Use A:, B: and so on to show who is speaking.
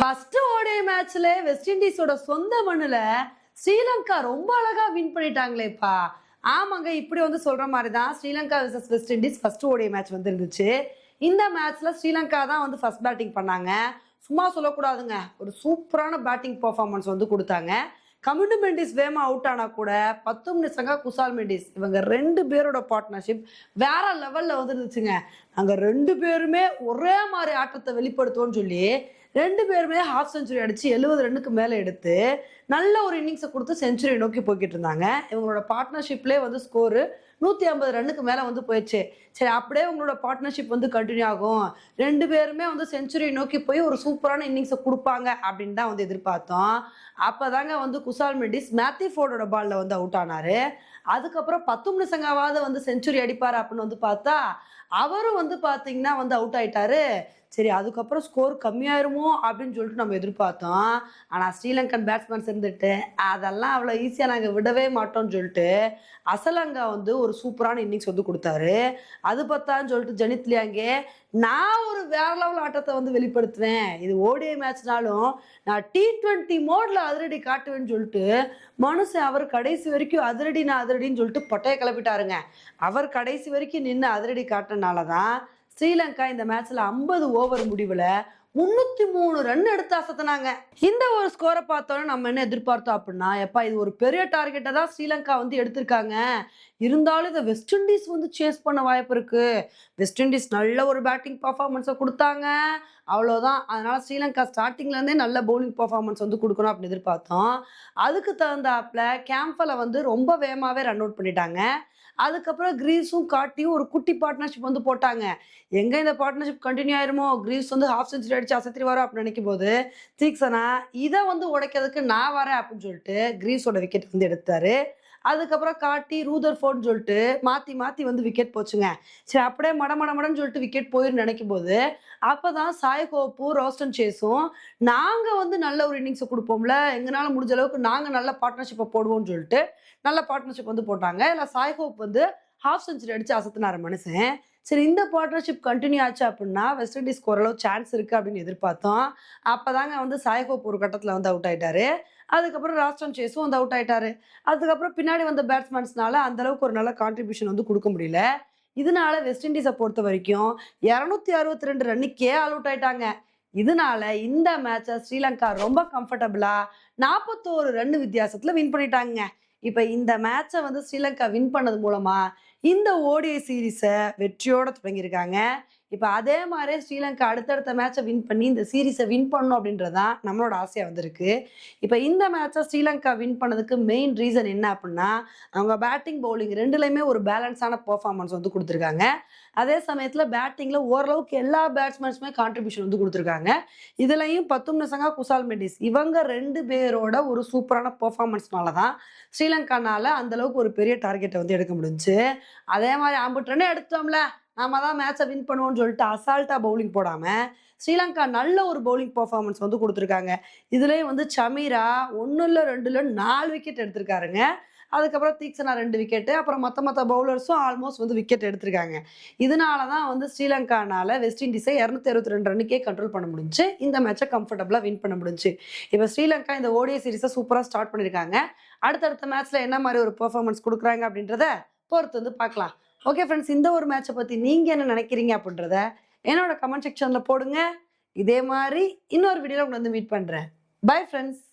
A: First ODI மேட்ச்ல west இண்டீஸோட சொந்த மண்ணுல ஸ்ரீலங்கா ரொம்ப அழகா வின் பண்ணிட்டாங்களேப்பா. ஆமாங்க, இப்படி வந்து சொல்ற மாதிரி தான் Sri Lanka vs west Indies first ODI match வந்து இருந்துச்சு. இந்த மேட்ச்ல ஸ்ரீலங்கா தான் வந்து ஃபர்ஸ்ட் பேட்டிங் பண்ணாங்க. சும்மா சொல்லக்கூடாதுங்க, ஒரு சூப்பரான பேட்டிங் பெர்ஃபார்மன்ஸ் வந்து கொடுத்தாங்க. கமிண்டு மெண்டிஸ் வேமா அவுட் ஆனா கூட 10 சங்கா குசால் மெண்டிஸ் இவங்க 2 பேரோட பார்ட்னர்ஷிப் வேற லெவல்ல வந்து இருந்துச்சுங்க. அங்க 2 பேருமே ஒரே மாதிரி ஆட்டத்தை வெளிப்படுத்துவோம்னு சொல்லி 2 பேருமே ஹாஃப் செஞ்சுரி அடிச்சு 70 ரன்னுக்கு மேல எடுத்து நல்ல ஒரு இன்னிங்ஸை கொடுத்து செஞ்சுரி நோக்கி போய்கிட்டு இருந்தாங்க. இவங்களோட பார்ட்னர்ஷிப்லேயே வந்து ஸ்கோரு 150 ரன்னுக்கு மேலே வந்து போயிடுச்சு. சரி, அப்படியே உங்களோட பார்ட்னர்ஷிப் வந்து கண்டினியூ ஆகும், 2 பேருமே வந்து செஞ்சுரி நோக்கி போய் ஒரு சூப்பரான இன்னிங்ஸை கொடுப்பாங்க அப்படின்னு தான் வந்து எதிர்பார்த்தோம். அப்போதாங்க வந்து குசால் மெண்டிஸ் மேத்யூ ஃபோர்டோட பால்ல வந்து அவுட் ஆனாரு. அதுக்கப்புறம் 10 சங்காவது வந்து செஞ்சுரி அடிப்பார் அப்படின்னு வந்து பார்த்தா அவரும் வந்து பார்த்தீங்கன்னா வந்து அவுட் ஆயிட்டாரு. சரி, அதுக்கப்புறம் ஸ்கோர் கம்மியாயிருமோ அப்படின்னு சொல்லிட்டு நம்ம எதிர்பார்த்தோம். ஆனால் ஸ்ரீலங்கன் பேட்ஸ்மேன்ஸ் இருந்துட்டு அதெல்லாம் அவ்வளோ ஈஸியாக நாங்கள் விடவே மாட்டோம்னு சொல்லிட்டு அசலங்கா வந்து ஒரு சூப்பரான இன்னிங்ஸ் வந்து கொடுத்தாரு. அது பத்தான்னு சொல்லிட்டு ஜனித் லியாங்கே நான் ஒரு வேற லெவல் ஆட்டத்தை வந்து வெளிப்படுத்துவேன், இது ஓடிஐ மேட்ச்னாலும் நான் T20 மோட்ல அதிரடி காட்டுவேன்னு சொல்லிட்டு மனுஷன் அவர் கடைசி வரைக்கும் அதிரடி நான் அதிரடின்னு சொல்லிட்டு பொட்டையை கிளப்பிட்டாருங்க. அவர் கடைசி வரைக்கும் நின்று அதிரடி காட்டினால தான் ஸ்ரீலங்கா இந்த மேட்ச்ல 50 ஓவர் முடிவுல 303 ரன் எடுத்து அசத்தினாங்க. இந்த ஒரு ஸ்கோரை பார்த்தோன்னே நம்ம என்ன எதிர்பார்த்தோம் அப்படின்னா, எப்பா இது ஒரு பெரிய டார்கெட்டை தான் ஸ்ரீலங்கா வந்து எடுத்திருக்காங்க, இருந்தாலும் இதை வெஸ்ட் இண்டீஸ் வந்து சேஸ் பண்ண வாய்ப்பு இருக்கு, வெஸ்ட் இண்டீஸ் நல்ல ஒரு பேட்டிங் பர்ஃபார்மன்ஸை கொடுத்தாங்க, அவ்வளோதான், அதனால ஸ்ரீலங்கா ஸ்டார்டிங்லேருந்தே நல்ல பவுலிங் பர்ஃபார்மன்ஸ் வந்து கொடுக்கணும் அப்படின்னு எதிர்பார்த்தோம். அதுக்கு தகுந்தாப்புல கேம்பலை வந்து ரொம்ப வேகமாகவே ரன் அவுட் பண்ணிட்டாங்க. அதுக்கப்புறம் கிரீஸும் காட்டியும் ஒரு குட்டி பார்ட்னர்ஷிப் வந்து போட்டாங்க. எங்க இந்த பார்ட்னர்ஷிப் கண்டினியூ ஆயிருமோ, கிரீஸ் வந்து ஹாஃப் செஞ்சுரி அடிச்சு அசத்திடுவாரோ அப்படின்னு நினைக்கும் போது தீக்ஷனா இதை வந்து உடைக்கிறதுக்கு நான் வரேன் அப்படின்னு சொல்லிட்டு கிரீஸோட விக்கெட் வந்து எடுத்தாரு. அதுக்கப்புறம் காட்டி ரூதர்ஃபோர்ட்னு சொல்லிட்டு மாற்றி மாற்றி வந்து விக்கெட் போச்சுங்க. சரி, அப்படியே மடமடன்னு சொல்லிட்டு விக்கெட் போயிருந்து நினைக்கும் போது அப்போதான் சாய் ஹோப்பு ரோஸ்டன் சேஸும் நாங்கள் வந்து நல்ல ஒரு இன்னிங்ஸை கொடுப்போம்ல, எங்களால் முடிஞ்ச அளவுக்கு நாங்கள் நல்ல பார்ட்னர்ஷிப்பை போடுவோம்னு சொல்லிட்டு நல்ல பார்ட்னர்ஷிப் வந்து போட்டாங்க. இல்லை சாய் ஹோப் வந்து ஹாஃப் செஞ்சுரி அடிச்சு அசத்தினார் மனுஷன். சரி, இந்த பார்ட்னர்ஷிப் கண்டினியூ ஆச்சு அப்படின்னா வெஸ்ட் இண்டீஸ்க்கு ஓரளவு சான்ஸ் இருக்கு அப்படின்னு எதிர்பார்த்தோம். அப்பதாங்க வந்து சாய் ஹோப் ஒரு கட்டத்தில் வந்து அவுட் ஆயிட்டாரு. அதுக்கப்புறம் ராஸ்டன் சேஸும் வந்து அவுட் ஆயிட்டாரு. அதுக்கப்புறம் பின்னாடி வந்த பேட்ஸ்மேன்ஸ்னால அந்த அளவுக்கு ஒரு நல்ல கான்ட்ரிபியூஷன் வந்து கொடுக்க முடியல. இதனால வெஸ்ட் இண்டீஸை பொறுத்த வரைக்கும் 262 ரன்னுக்கே ஆல் அவுட் ஆயிட்டாங்க. இதனால இந்த மேட்சை ஸ்ரீலங்கா ரொம்ப கம்ஃபர்டபுளா 41 ரன் வித்தியாசத்துல வின் பண்ணிட்டாங்க. இப்ப இந்த மேட்சை வந்து ஸ்ரீலங்கா வின் பண்ணது மூலமா இந்த ஓடிஐ சீரீஸை வெற்றியோட தொடங்கியிருக்காங்க. இப்ப அதே மாதிரி ஸ்ரீலங்கா அடுத்தடுத்த மேட்சை வின் பண்ணி இந்த சீரீஸை வின் பண்ணணும் அப்படின்றதான் நம்மளோட ஆசையா வந்திருக்கு. இப்ப இந்த மேட்சை ஸ்ரீலங்கா வின் பண்ணதுக்கு மெயின் ரீசன் என்ன அப்படின்னா, அவங்க பேட்டிங் பவுலிங் ரெண்டுலையுமே ஒரு பேலன்ஸான பெர்ஃபார்மன்ஸ் வந்து கொடுத்துருக்காங்க. அதே சமயத்துல பேட்டிங்ல ஓரளவுக்கு எல்லா பேட்ஸ்மேன்ஸுமே கான்ட்ரிபியூஷன் வந்து கொடுத்துருக்காங்க. இதுலயும் 10 சங்கா குசால் மெண்டிஸ் இவங்க 2 பேரோட ஒரு சூப்பரான பெர்ஃபார்மன்ஸ்னால தான் ஸ்ரீலங்கானால அந்த அளவுக்கு ஒரு பெரிய டார்கெட்டை வந்து எடுக்க முடிஞ்சுச்சு. அதே மாதிரி 50 ரன் எடுத்தோம்ல, நாம தான் மேட்சை வின் பண்ணுவோம்னு சொல்லிட்டு அசால்ட்டா பவுலிங் போடாம ஸ்ரீலங்கா நல்ல ஒரு பவுலிங் பெர்ஃபார்மன்ஸ் வந்து கொடுத்துருக்காங்க. இதுலயும் வந்து சமீரா 1 இல்ல 2 இல்ல 4 விக்கெட் எடுத்திருக்காருங்க. அதுக்கப்புறம் தீக்ஷனா 2 விக்கெட்டு, அப்புறம் மற்ற பவுலர்ஸும் ஆல்மோஸ்ட் வந்து விக்கெட் எடுத்திருக்காங்க. இதனால தான் வந்து ஸ்ரீலங்கானால வெஸ்ட் இண்டீஸை 262 ரன்னுக்கே கண்ட்ரோல் பண்ண முடிஞ்சு இந்த மேட்சை கம்ஃபர்டபுளாக வின் பண்ண முடிஞ்சு. இப்போ ஸ்ரீலங்கா இந்த ஓடிஐ சீரீஸை சூப்பராக ஸ்டார்ட் பண்ணியிருக்காங்க. அடுத்தடுத்த மேட்ச்ல என்ன மாதிரி ஒரு பெர்ஃபார்மன்ஸ் கொடுக்குறாங்க அப்படின்றத பொறுத்து வந்து பார்க்கலாம். ஓகே ஃப்ரெண்ட்ஸ், இந்த ஒரு மேட்சை பற்றி நீங்கள் என்ன நினைக்கிறீங்க அப்படின்றத என்னோட கமெண்ட் செக்ஷனில் போடுங்க. இதே மாதிரி இன்னொரு வீடியோவில் உங்களை வந்து மீட் பண்ணுறேன். Bye friends.